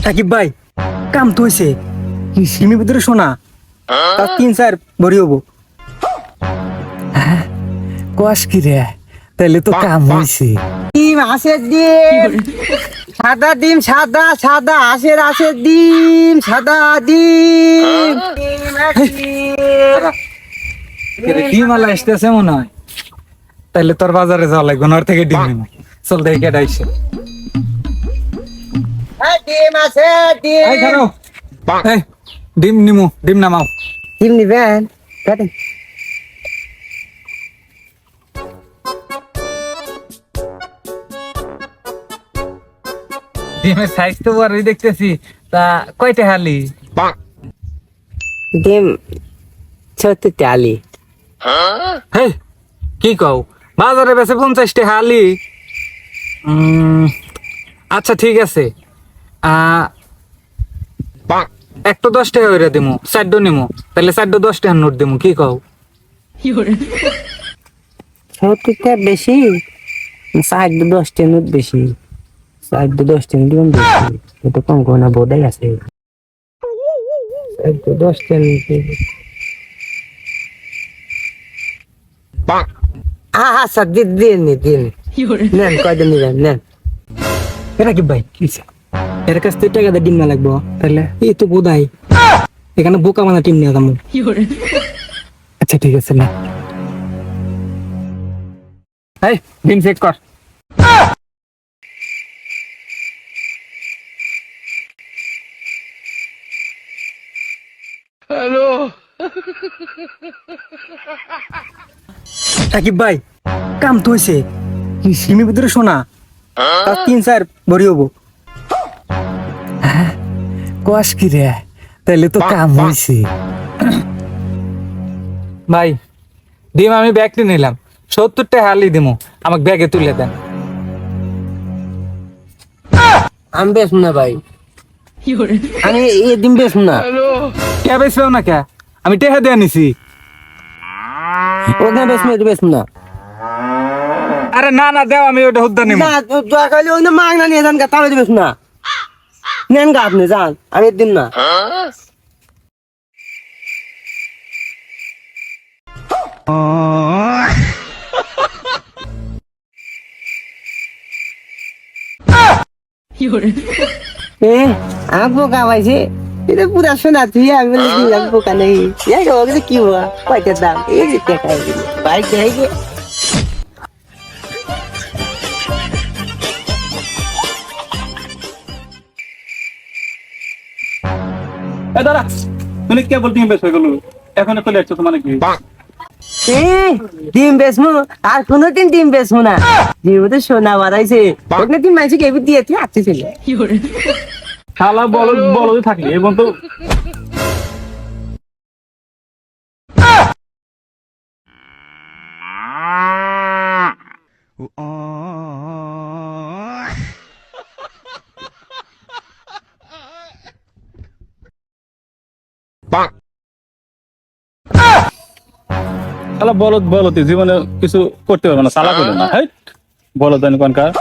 সাকিব ভাই কাম তো হয়েছে, সিমের ভিতরে সোনা তার 3-4 ভরি হবো। কস কি রে, তাহলে তো কাম হয়েছে। ডিম হাঁসের ডিম, সাদা ডিম, সাদা সাদা হাঁসের ডিম, সাদা ডিম। ডিম আলা আসতেছে মনে হয়, তাহলে তোর বাজারে যাওয়া লাগবে, ওর থেকে ডিম নিবো। চল দেখি কেডা আইছে। ডিম আছে ডিম। এই খারাপ, এই ডিম নিমু, ডিম নামাও। ডিম নিবেন? কাটেন। ডিমের সাইজ তো বড়ই দেখতেছি, তা কয়টা হালি? ডিম 36 আলি। হেই কি কও, বাজারে বেচে 50টা হালি? আচ্ছা ঠিক আছে, একটা 10 টাকা করে দিমু, 4 নিমু, তাহলে 4 10 টাকা নোট দিমু, কি কও? 36টা বেশি, 4-10 টা নোট বেশি, 4-10 টা নোট বেশি, এটা কম কোনা বোধাই আছে। 4-10 টা আচ্ছা দিন নেন, কয়দিন নিবেন নেন। এটা কি ভাই, কিছে এর কাছ থেকে টাকা দিয়ে ডিম না লাগবো, তাহলে? এই তো বোধাই এখানে বোকা মানা টিম নিয়ে যাবো। আচ্ছা ঠিক আছে না, এই ডিম চেক কর। সাকিব ভাই কাম তো হয়েছে, সিমের ভিতরে সোনা তার 3-4 ভরি হবো। কস কি রে, তাহলে তো কাম হয়েছে। ভাই ডিম আমি ব্যাগটি নিলাম, 70টা হালি দিমু, আমাকে ব্যাগে তুলে দেন। আমি বেশম না ভাই, আমি এই ডিম বেশম না। কে বেচবেও না কে, আমি টেহা দিয়ে নিছি। ওখানে বেশম না। আরে না না দেও, আমি ওটা হুদ্দা নিমু। না দয়া করলে ওই মাগ না নিয়ে যান গা, তাহলে বেশম না। নেন গা আপনি যান, আমি দিন না। বোকা পাইছে, এটা পুরা শোনা তুই, আমি বলি কি বোকা নেই। কি হওয়া কয়টার দাম, এই যে টাকা বাইক দেয়। দাদা তুমি কেবল ডিম বেশ হয়ে গেল, এখন চলে যাচ্ছ মানে কি? ডিম বেসমু আর কোনোদিন ডিম বেসমু না, জীবতে সোনা বাড়াইছে ওখানে ডিম মাইছে কেবি দিয়ে তুই আসছে ছেলে। শালা বলদ বলদ থাকলি এবং তো শালা বলদ বলদ জীবনে কিছু করতে পারবে না, শালা করবে না। হ্যাঁ বলদ জানি কোনকার।